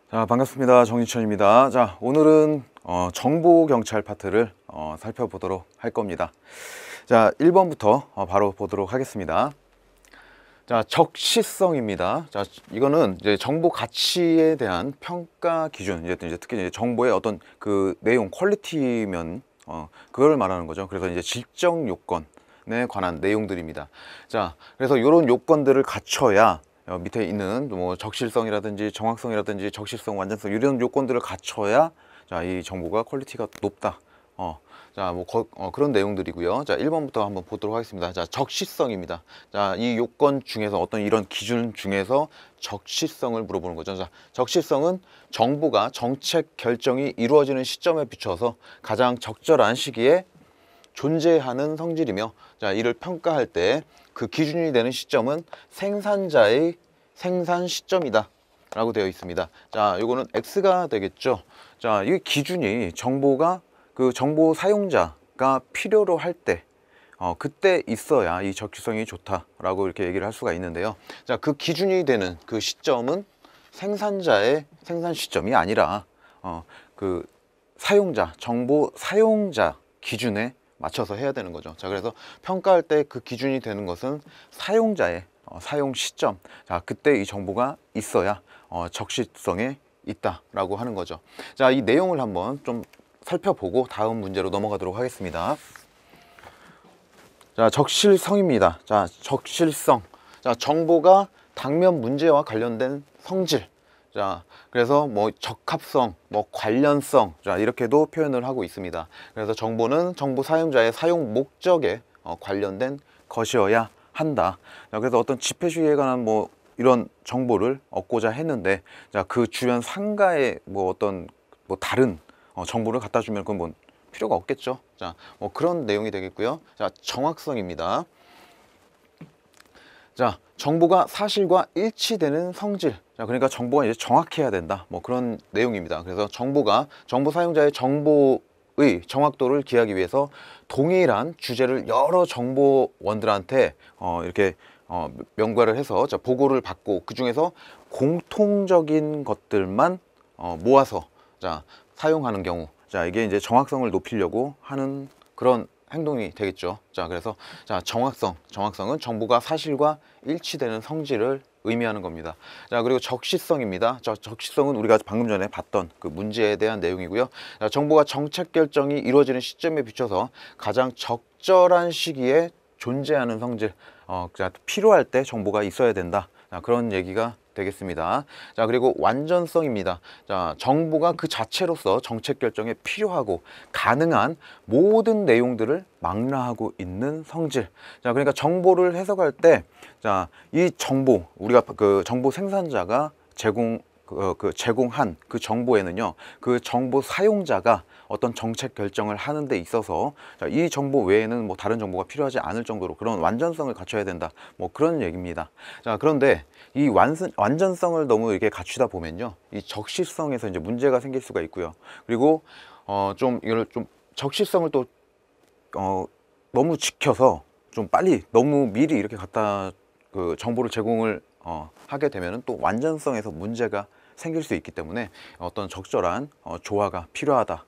자, 반갑습니다. 정진천입니다. 자, 오늘은 정보경찰 파트를 살펴보도록 할 겁니다. 자, 1번부터 바로 보도록 하겠습니다. 자, 적시성입니다. 자, 이거는 이제 정보 가치에 대한 평가 기준, 이제 특히 이제 정보의 어떤 그 내용, 퀄리티면 그걸 말하는 거죠. 그래서 이제 질적 요건에 관한 내용들입니다. 자, 그래서 이런 요건들을 갖춰야 밑에 있는 뭐 적실성이라든지 정확성이라든지 적실성, 완전성 이런 요건들을 갖춰야 자, 이 정보가 퀄리티가 높다. 자, 뭐 그런 내용들이고요. 자, 1번부터 한번 보도록 하겠습니다. 자, 적시성입니다. 자, 이 요건 중에서 어떤 이런 기준 중에서 적시성을 물어보는 거죠. 자, 적시성은 정보가 정책 결정이 이루어지는 시점에 비춰서 가장 적절한 시기에 존재하는 성질이며, 자, 이를 평가할 때 그 기준이 되는 시점은 생산자의 생산 시점이다 라고 되어 있습니다. 자, 요거는 X가 되겠죠. 자, 이 기준이 정보가 그 정보 사용자가 필요로 할 때 그때 있어야 이 적시성이 좋다라고 이렇게 얘기를 할 수가 있는데요. 자, 그 기준이 되는 그 시점은 생산자의 생산 시점이 아니라 그 사용자, 정보 사용자 기준에 맞춰서 해야 되는 거죠. 자, 그래서 평가할 때 그 기준이 되는 것은 사용자의 사용 시점, 자, 그때 이 정보가 있어야 적시성에 있다라고 하는 거죠. 자, 이 내용을 한번 좀 살펴보고 다음 문제로 넘어가도록 하겠습니다. 자, 적실성입니다. 자, 적실성. 자, 정보가 당면 문제와 관련된 성질. 자, 그래서 뭐 적합성, 뭐 관련성, 자, 이렇게도 표현을 하고 있습니다. 그래서 정보는 정보 사용자의 사용 목적에 관련된 것이어야 한다. 자, 그래서 어떤 집회 시위에 관한 뭐 이런 정보를 얻고자 했는데, 자, 그 주변 상가에 뭐 어떤 뭐 다른 정보를 갖다 주면 그건 뭐 필요가 없겠죠. 자, 뭐 그런 내용이 되겠고요. 자, 정확성입니다. 자, 정보가 사실과 일치되는 성질. 자, 그러니까 정보가 이제 정확해야 된다. 뭐 그런 내용입니다. 그래서 정보가 정보 사용자의 정보의 정확도를 기하기 위해서 동일한 주제를 여러 정보원들한테 이렇게 명과를 해서 자, 보고를 받고 그 중에서 공통적인 것들만 모아서 자, 사용하는 경우. 자, 이게 이제 정확성을 높이려고 하는 그런 행동이 되겠죠. 자, 그래서 자, 정확성은 정보가 사실과 일치되는 성질을 의미하는 겁니다. 자, 그리고 적시성입니다. 자, 적시성은 우리가 방금 전에 봤던 그 문제에 대한 내용이고요. 자, 정보가 정책 결정이 이루어지는 시점에 비춰서 가장 적절한 시기에 존재하는 성질. 자, 필요할 때 정보가 있어야 된다. 자, 그런 얘기가 되겠습니다. 자, 그리고 완전성입니다. 자, 정보가 그 자체로서 정책 결정에 필요하고 가능한 모든 내용들을 망라하고 있는 성질. 자, 그러니까 정보를 해석할 때, 자, 이 정보, 우리가 그 정보 생산자가 제공한 그 정보에는요, 그 정보 사용자가 어떤 정책 결정을 하는 데 있어서 자, 이 정보 외에는 뭐 다른 정보가 필요하지 않을 정도로 그런 완전성을 갖춰야 된다. 뭐 그런 얘기입니다. 자, 그런데 이 완전성을 너무 이렇게 갖추다 보면요, 이 적시성에서 이제 문제가 생길 수가 있고요. 그리고 좀 이걸 좀 적시성을 또 너무 지켜서 좀 빨리 너무 미리 이렇게 갖다 그 정보를 제공을 하게 되면은 또 완전성에서 문제가 생길 수 있기 때문에 어떤 적절한 조화가 필요하다.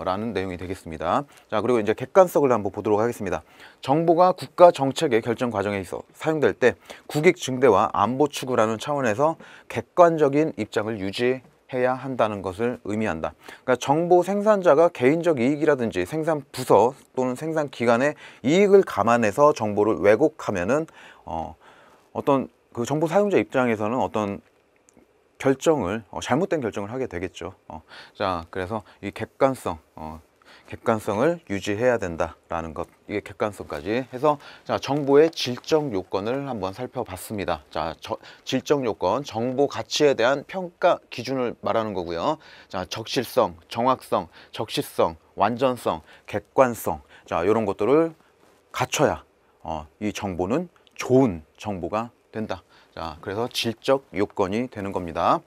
라는 내용이 되겠습니다. 자, 그리고 이제 객관성을 한번 보도록 하겠습니다. 정보가 국가 정책의 결정 과정에 있어 사용될 때 국익 증대와 안보 추구라는 차원에서 객관적인 입장을 유지해야 한다는 것을 의미한다. 그러니까 정보 생산자가 개인적 이익이라든지 생산 부서 또는 생산 기관의 이익을 감안해서 정보를 왜곡하면은 어떤 그 정보 사용자 입장에서는 어떤 결정을 잘못된 결정을 하게 되겠죠. 자, 그래서 이 객관성을 유지해야 된다라는 것, 이게 객관성까지 해서 자, 정보의 질적 요건을 한번 살펴봤습니다. 자, 질적 요건, 정보 가치에 대한 평가 기준을 말하는 거고요. 자, 적실성, 정확성, 적시성, 완전성, 객관성, 자, 이런 것들을 갖춰야 이 정보는 좋은 정보가 된다. 자, 그래서 질적 요건이 되는 겁니다.